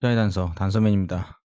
투자의 단서 단서맨입니다.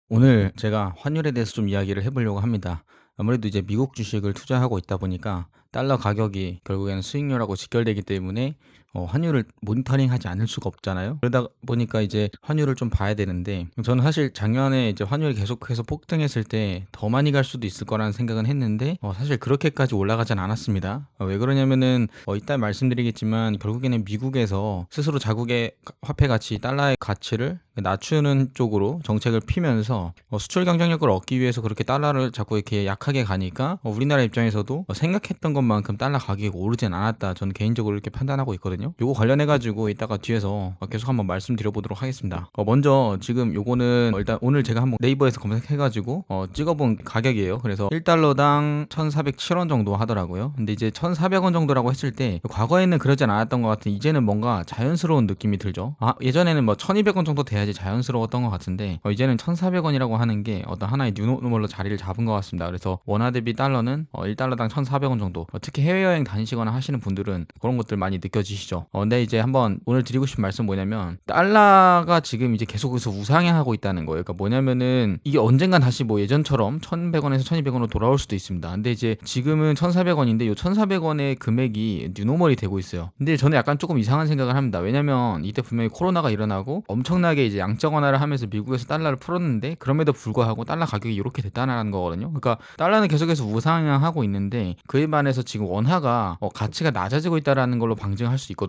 오늘 제가 환율에 대해서 좀 이야기를 해보려고 합니다. 아무래도 이제 미국 주식을 투자하고 있다 보니까 달러 가격이 결국에는 수익률하고 직결되기 때문에 환율을 모니터링하지 않을 수가 없잖아요. 그러다 보니까 이제 환율을 좀 봐야 되는데 저는 사실 작년에 이제 환율이 계속해서 폭등했을 때 더 많이 갈 수도 있을 거라는 생각은 했는데 사실 그렇게까지 올라가진 않았습니다. 왜 그러냐면은 이따 말씀드리겠지만 결국에는 미국에서 스스로 자국의 화폐 가치 달러의 가치를 낮추는 쪽으로 정책을 피면서 수출 경쟁력을 얻기 위해서 그렇게 달러를 자꾸 이렇게 약하게 가니까 우리나라 입장에서도 생각했던 것만큼 달러 가격이 오르진 않았다. 저는 개인적으로 이렇게 판단하고 있거든요. 요거 관련해 가지고 이따가 뒤에서 계속 한번 말씀드려 보도록 하겠습니다. 먼저 지금 요거는 일단 오늘 제가 한번 네이버에서 검색해 가지고 찍어본 가격이에요. 그래서 1달러당 1,407원 정도 하더라고요. 근데 이제 1,400원 정도라고 했을 때 과거에는 그러진 않았던 것 같은, 이제는 뭔가 자연스러운 느낌이 들죠. 예전에는 뭐 1,200원 정도 돼야지 자연스러웠던 것 같은데 이제는 1,400원이라고 하는 게 어떤 하나의 뉴노멀로 자리를 잡은 것 같습니다. 그래서 원화 대비 달러는 1달러당 1,400원 정도. 특히 해외여행 다니시거나 하시는 분들은 그런 것들 많이 느껴지시죠. 근데 이제 한번 오늘 드리고 싶은 말씀 뭐냐면, 달러가 지금 이제 계속해서 우상향하고 있다는 거예요. 그러니까 뭐냐면은 이게 언젠간 다시 뭐 예전처럼 1,100원에서 1,200원으로 돌아올 수도 있습니다. 근데 이제 지금은 1,400원인데 이 1,400원의 금액이 뉴노멀이 되고 있어요. 근데 저는 약간 조금 이상한 생각을 합니다. 왜냐면 이때 분명히 코로나가 일어나고 엄청나게 이제 양적 완화를 하면서 미국에서 달러를 풀었는데 그럼에도 불구하고 달러 가격이 이렇게 됐다는 거거든요. 그러니까 달러는 계속해서 우상향하고 있는데 그에 반해서 지금 원화가 가치가 낮아지고 있다는 걸로 방증할 수 있거든요.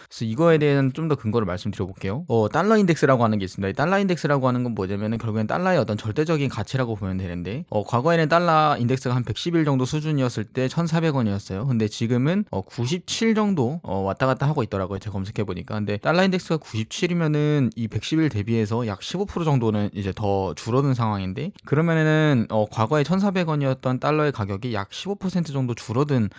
그래서 이거에 대한 좀 더 근거를 말씀드려 볼게요. 달러 인덱스라고 하는 게 있습니다. 이 달러 인덱스라고 하는 건 뭐냐면은 결국엔 달러의 어떤 절대적인 가치라고 보면 되는데 과거에는 달러 인덱스가 한 110일 정도 수준이었을 때 1,400원이었어요. 근데 지금은 97 정도 왔다 갔다 하고 있더라고요. 제가 검색해 보니까. 근데 달러 인덱스가 97이면은 이 110일 대비해서 약 15% 정도는 이제 더 줄어든 상황인데, 그러면은 과거에 1,400원이었던 달러의 가격이 약 15% 정도 줄어든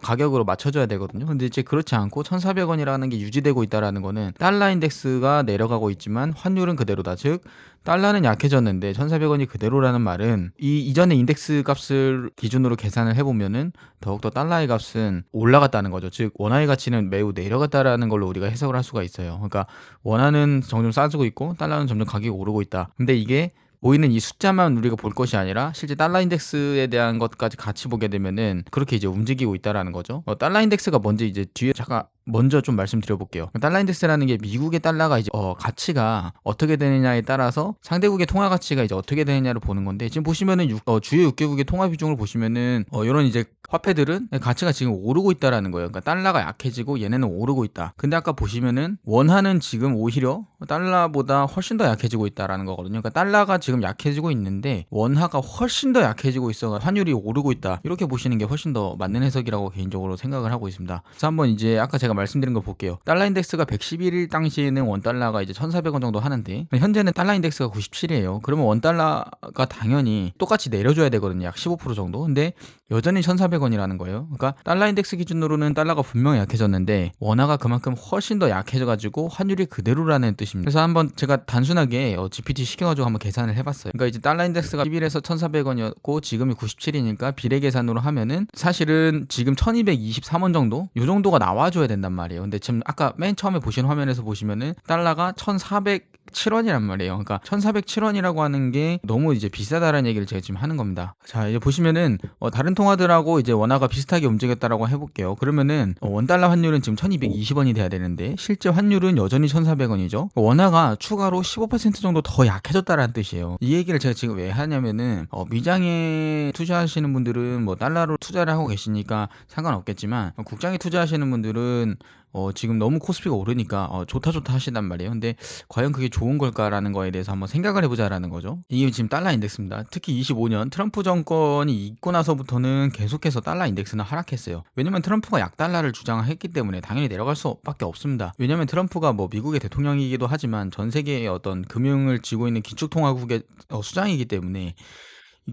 가격으로 맞춰져야 되거든요. 근데 이제 그렇지 않고 1,400원이라는 게 유지되고 있다라는 거는 달러 인덱스가 내려가고 있지만 환율은 그대로다. 즉 달러는 약해졌는데 1,400원이 그대로라는 말은 이 이전의 인덱스 값을 기준으로 계산을 해보면은 더욱더 달러의 값은 올라갔다는 거죠. 즉 원화의 가치는 매우 내려갔다라는 걸로 우리가 해석을 할 수가 있어요. 그러니까 원화는 점점 싸지고 있고 달러는 점점 가격이 오르고 있다. 근데 이게 보이는 이 숫자만 우리가 볼 것이 아니라 실제 달러 인덱스에 대한 것까지 같이 보게 되면은 그렇게 이제 움직이고 있다라는 거죠. 달러 인덱스가 뭔지 이제 뒤에 잠깐 먼저 좀 말씀드려 볼게요. 달러 인덱스라는 게 미국의 달러가 이제 가치가 어떻게 되느냐에 따라서 상대국의 통화 가치가 이제 어떻게 되느냐를 보는 건데, 지금 보시면은 주요 6개국의 통화 비중을 보시면은 이런 이제 화폐들은 가치가 지금 오르고 있다라는 거예요. 그러니까 달러가 약해지고 얘네는 오르고 있다. 근데 아까 보시면은 원화는 지금 오히려 달러보다 훨씬 더 약해지고 있다라는 거거든요. 그러니까 달러가 지금 약해지고 있는데 원화가 훨씬 더 약해지고 있어 환율이 오르고 있다. 이렇게 보시는 게 훨씬 더 맞는 해석이라고 개인적으로 생각을 하고 있습니다. 그래서 한번 이제 아까 제가 말씀드린 거 볼게요. 달러 인덱스가 111일 당시에는 원 달러가 이제 1,400원 정도 하는데 현재는 달러 인덱스가 97이에요. 그러면 원 달러가 당연히 똑같이 내려줘야 되거든요. 약 15% 정도. 근데 여전히 1,400원이라는 거예요. 그러니까 달러 인덱스 기준으로는 달러가 분명히 약해졌는데 원화가 그만큼 훨씬 더 약해져가지고 환율이 그대로라는 뜻입니다. 그래서 한번 제가 단순하게 GPT 시켜가지고 한번 계산을 해봤어요. 그러니까 이제 달러 인덱스가 11에서 1,400원이었고 지금이 97이니까 비례 계산으로 하면은 사실은 지금 1,223원 정도? 요 정도가 나와줘야 된단 말이에요. 근데 지금 아까 맨 처음에 보신 화면에서 보시면은 달러가 1,407원이란 말이에요. 그러니까 1,407원이라고 하는 게 너무 이제 비싸다라는 얘기를 제가 지금 하는 겁니다. 자, 이제 보시면은 다른 통화들하고 이제 원화가 비슷하게 움직였다라고 해볼게요. 그러면은 원달러 환율은 지금 1,220원이 돼야 되는데 실제 환율은 여전히 1,400원이죠. 원화가 추가로 15% 정도 더 약해졌다라는 뜻이에요. 이 얘기를 제가 지금 왜 하냐면은 미장에 투자하시는 분들은 뭐 달러로 투자를 하고 계시니까 상관없겠지만 국장에 투자하시는 분들은 지금 너무 코스피가 오르니까 좋다 하시단 말이에요. 근데 과연 그게 좋은 걸까라는 거에 대해서 한번 생각을 해보자라는 거죠. 이게 지금 달러 인덱스입니다. 특히 25년 트럼프 정권이 있고 나서부터는 계속해서 달러 인덱스는 하락했어요. 왜냐면 트럼프가 약달러를 주장했기 때문에 당연히 내려갈 수밖에 없습니다. 왜냐면 트럼프가 뭐 미국의 대통령이기도 하지만 전 세계의 어떤 금융을 쥐고 있는 기축통화국의 수장이기 때문에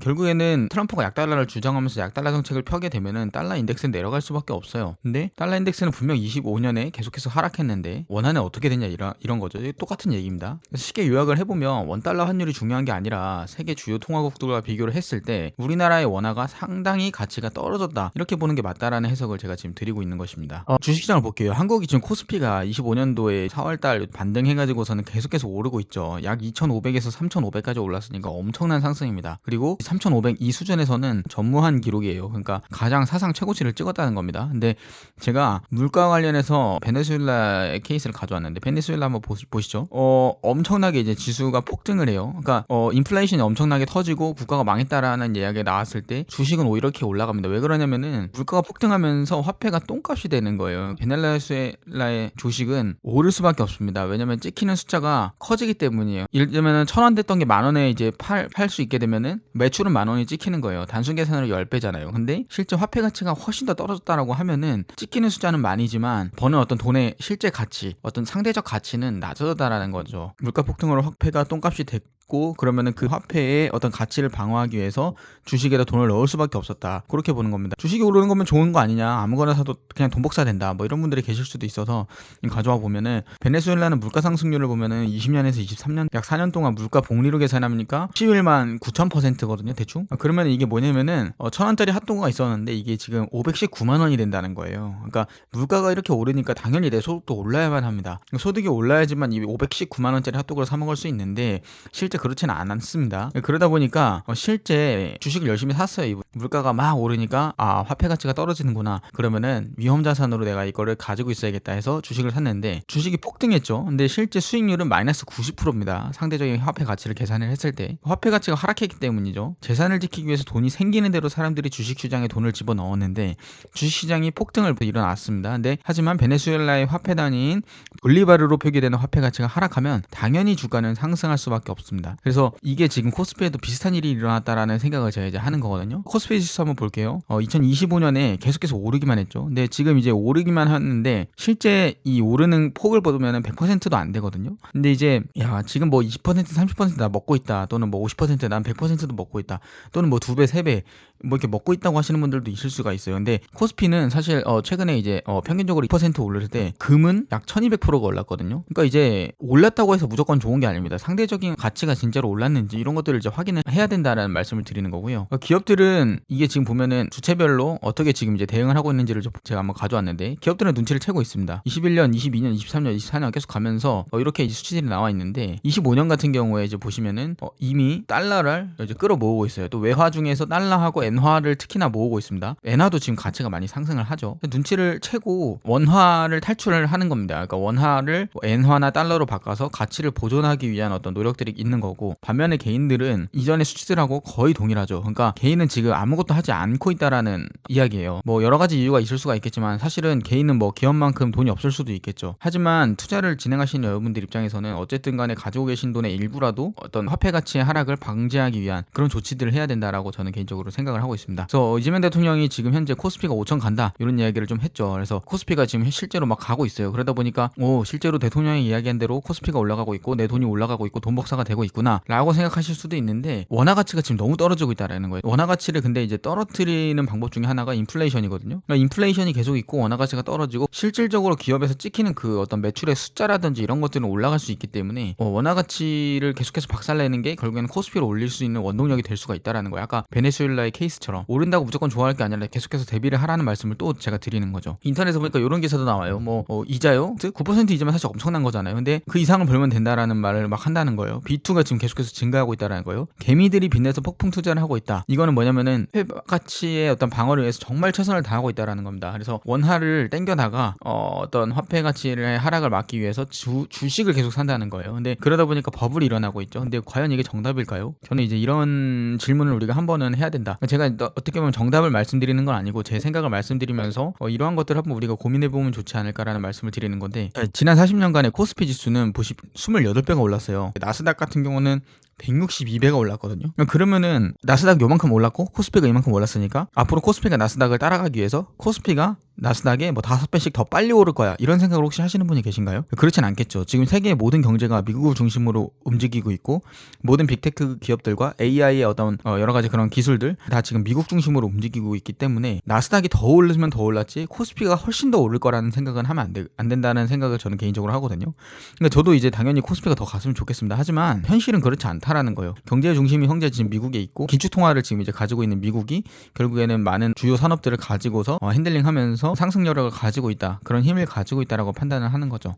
결국에는 트럼프가 약달러를 주장하면서 약달러 정책을 펴게 되면은 달러 인덱스는 내려갈 수밖에 없어요. 근데 달러 인덱스는 분명 25년에 계속해서 하락했는데 원안에 어떻게 되냐 이런 거죠. 이게 똑같은 얘기입니다. 그래서 쉽게 요약을 해보면 원달러 환율이 중요한 게 아니라 세계 주요 통화국들과 비교를 했을 때 우리나라의 원화가 상당히 가치가 떨어졌다, 이렇게 보는 게 맞다라는 해석을 제가 지금 드리고 있는 것입니다. 주식시장을 볼게요. 한국이 지금 코스피가 25년도에 4월달 반등해가지고서는 계속해서 오르고 있죠. 약 2,500에서 3,500까지 올랐으니까 엄청난 상승입니다. 그리고 3,500 이 수준에서는 전무한 기록이에요. 그러니까 가장 사상 최고치를 찍었다는 겁니다. 근데 제가 물가 관련해서 베네수엘라의 케이스를 가져왔는데, 베네수엘라 한번 보시죠. 엄청나게 이제 지수가 폭등을 해요. 그러니까 인플레이션이 엄청나게 터지고 국가가 망했다라는 이야기가 나왔을 때 주식은 오히려 이렇게 올라갑니다. 왜 그러냐면은 물가가 폭등하면서 화폐가 똥값이 되는 거예요. 베네수엘라의 주식은 오를 수밖에 없습니다. 왜냐면 찍히는 숫자가 커지기 때문이에요. 예를 들면은 1,000원 됐던 게 10,000원에 이제 팔 수 있게 되면은 매출은 10,000원이 찍히는 거예요. 단순 계산으로 10배잖아요. 근데 실제 화폐 가치가 훨씬 더 떨어졌다라고 하면은 찍히는 숫자는 많이지만 버는 어떤 돈의 실제 가치, 어떤 상대적 가치는 낮아졌다라는 거죠. 물가 폭등으로 화폐가 똥값이 됐고, 그러면은 그 화폐의 어떤 가치를 방어하기 위해서 주식에다 돈을 넣을 수밖에 없었다, 그렇게 보는 겁니다. 주식이 오르는 거면 좋은 거 아니냐, 아무거나 사도 그냥 돈 복사 된다, 뭐 이런 분들이 계실 수도 있어서 가져와 보면은, 베네수엘라는 물가 상승률을 보면은 20년에서 23년 약 4년 동안 물가 복리로 계산하니까 11만 9,000%거든요, 대충. 그러면 이게 뭐냐면은 1,000원짜리 핫도그가 있었는데 이게 지금 519만 원이 된다는 거예요. 그러니까 물가가 이렇게 오르니까 당연히 내 소득도 올라야만 합니다. 소득이 올라야지만 이 519만 원짜리 핫도그를 사 먹을 수 있는데 실제 그렇지는 않습니다. 그러다 보니까 실제 주식을 열심히 샀어요. 물가가 막 오르니까 화폐 가치가 떨어지는구나, 그러면은 위험 자산으로 내가 이거를 가지고 있어야겠다 해서 주식을 샀는데 주식이 폭등했죠. 근데 실제 수익률은 마이너스 90%입니다. 상대적인 화폐 가치를 계산을 했을 때 화폐 가치가 하락했기 때문이죠. 재산을 지키기 위해서 돈이 생기는 대로 사람들이 주식시장에 돈을 집어넣었는데 주식시장이 폭등을 일어났습니다. 근데 하지만 베네수엘라의 화폐 단위인 볼리바르로 표기되는 화폐 가치가 하락하면 당연히 주가는 상승할 수밖에 없습니다. 그래서 이게 지금 코스피에도 비슷한 일이 일어났다라는 생각을 제가 이제 하는 거거든요. 코스피 지수 한번 볼게요. 2025년에 계속해서 오르기만 했죠. 근데 지금 이제 오르기만 하는데 실제 이 오르는 폭을 보면은 100%도 안 되거든요. 근데 이제 지금 뭐 20% 30%나 먹고 있다, 또는 뭐 50% 난 100%도 먹고 있다, 또는 뭐 2배 3배 뭐 이렇게 먹고 있다고 하시는 분들도 있을 수가 있어요. 근데 코스피는 사실 최근에 이제 평균적으로 2% 오를 때 금은 약 1200%가 올랐거든요. 그러니까 이제 올랐다고 해서 무조건 좋은 게 아닙니다. 상대적인 가치가 진짜로 올랐는지 이런 것들을 이제 확인을 해야 된다라는 말씀을 드리는 거고요. 기업들은 이게 지금 보면은 주체별로 어떻게 지금 이제 대응을 하고 있는지를 제가 한번 가져왔는데, 기업들은 눈치를 채고 있습니다. 21년, 22년, 23년, 24년 계속 가면서 이렇게 이제 수치들이 나와 있는데, 25년 같은 경우에 이제 보시면은 이미 달러를 이제 끌어모으고 있어요. 또 외화 중에서 달러하고 엔화를 특히나 모으고 있습니다. 엔화도 지금 가치가 많이 상승을 하죠. 눈치를 채고 원화를 탈출을 하는 겁니다. 그러니까 원화를 엔화나 달러로 바꿔서 가치를 보존하기 위한 어떤 노력들이 있는 거고, 반면에 개인들은 이전의 수치들하고 거의 동일하죠. 그러니까 개인은 지금 아무것도 하지 않고 있다라는 이야기예요. 뭐 여러 가지 이유가 있을 수가 있겠지만 사실은 개인은 뭐 기업만큼 돈이 없을 수도 있겠죠. 하지만 투자를 진행하시는 여러분들 입장에서는 어쨌든 간에 가지고 계신 돈의 일부라도 어떤 화폐 가치의 하락을 방지하기 위한 그런 조치들을 해야 된다라고 저는 개인적으로 생각을 하고 있습니다. 그래서 이재명 대통령이 지금 현재 코스피가 5천 간다, 이런 이야기를 좀 했죠. 그래서 코스피가 지금 실제로 막 가고 있어요. 그러다 보니까 실제로 대통령이 이야기한 대로 코스피가 올라가고 있고 내 돈이 올라가고 있고 돈 복사가 되고 있구나 라고 생각하실 수도 있는데, 원화 가치가 지금 너무 떨어지고 있다라는 거예요. 원화 가치를 근데 이제 떨어뜨리는 방법 중에 하나가 인플레이션이거든요. 그러니까 인플레이션이 계속 있고 원화 가치가 떨어지고 실질적으로 기업에서 찍히는 그 어떤 매출의 숫자라든지 이런 것들은 올라갈 수 있기 때문에 원화 가치를 계속해서 박살내는 게 결국에는 코스피를 올릴 수 있는 원동력이 될 수가 있다라는 거예요. 아까 베네수엘라의 케이스처럼 오른다고 무조건 좋아할 게 아니라 계속해서 대비를 하라는 말씀을 또 제가 드리는 거죠. 인터넷에 보니까 이런 기사도 나와요. 이자요? 9% 이자면 사실 엄청난 거잖아요. 근데 그 이상을 벌면 된다라는 말을 막 한다는 거예요. B2가 지금 계속해서 증가하고 있다라는 거예요. 개미들이 빚내서 폭풍 투자를 하고 있다. 이거는 뭐냐면은 화폐 가치의 어떤 방어를 위해서 정말 최선을 다하고 있다라는 겁니다. 그래서 원화를 땡겨다가 어떤 화폐 가치의 하락을 막기 위해서 주식을 계속 산다는 거예요. 근데 그러다 보니까 버블이 일어나고 있죠. 근데 과연 이게 정답일까요? 저는 이제 이런 질문을 우리가 한 번은 해야 된다. 제가 어떻게 보면 정답을 말씀드리는 건 아니고 제 생각을 말씀드리면서 이러한 것들을 한번 우리가 고민해보면 좋지 않을까라는 말씀을 드리는 건데, 지난 40년간의 코스피 지수는 28배가 올랐어요. 나스닥 같은 경우는 162배가 올랐거든요. 그러면은 나스닥 요만큼 올랐고 코스피가 이만큼 올랐으니까 앞으로 코스피가 나스닥을 따라가기 위해서 코스피가 나스닥에 뭐 5배씩 더 빨리 오를 거야, 이런 생각을 혹시 하시는 분이 계신가요? 그렇진 않겠죠. 지금 세계의 모든 경제가 미국을 중심으로 움직이고 있고 모든 빅테크 기업들과 AI의 어떤 여러 가지 그런 기술들 다 지금 미국 중심으로 움직이고 있기 때문에 나스닥이 더 오르면 더 올랐지 코스피가 훨씬 더 오를 거라는 생각은 하면 안 된다는 생각을 저는 개인적으로 하거든요. 그러니까 저도 이제 당연히 코스피가 더 갔으면 좋겠습니다. 하지만 현실은 그렇지 않다라는 거예요. 경제의 중심이 현재 지금 미국에 있고 기축통화를 지금 이제 가지고 있는 미국이 결국에는 많은 주요 산업들을 가지고서 핸들링하면서 상승력을 가지고 있다, 그런 힘을 가지고 있다라고 판단을 하는 거죠.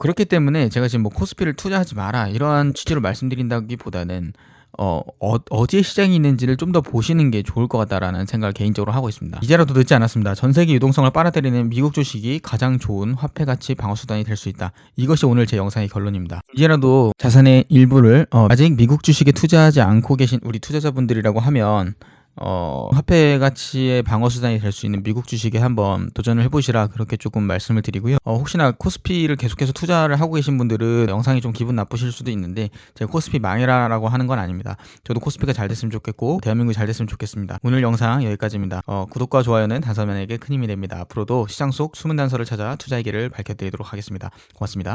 그렇기 때문에 제가 지금 뭐 코스피를 투자하지 마라 이러한 취지로 말씀드린다기보다는 어디에 시장이 있는지를 좀 더 보시는 게 좋을 것 같다라는 생각을 개인적으로 하고 있습니다. 이제라도 늦지 않았습니다. 전 세계 유동성을 빨아들이는 미국 주식이 가장 좋은 화폐 가치 방어 수단이 될 수 있다. 이것이 오늘 제 영상의 결론입니다. 이제라도 자산의 일부를 아직 미국 주식에 투자하지 않고 계신 우리 투자자분들이라고 하면 화폐 가치의 방어 수단이 될 수 있는 미국 주식에 한번 도전을 해보시라, 그렇게 조금 말씀을 드리고요. 혹시나 코스피를 계속해서 투자를 하고 계신 분들은 영상이 좀 기분 나쁘실 수도 있는데 제가 코스피 망해라라고 하는 건 아닙니다. 저도 코스피가 잘 됐으면 좋겠고 대한민국이 잘 됐으면 좋겠습니다. 오늘 영상 여기까지입니다. 구독과 좋아요는 단서면에게 큰 힘이 됩니다. 앞으로도 시장 속 숨은 단서를 찾아 투자의 길을 밝혀드리도록 하겠습니다. 고맙습니다.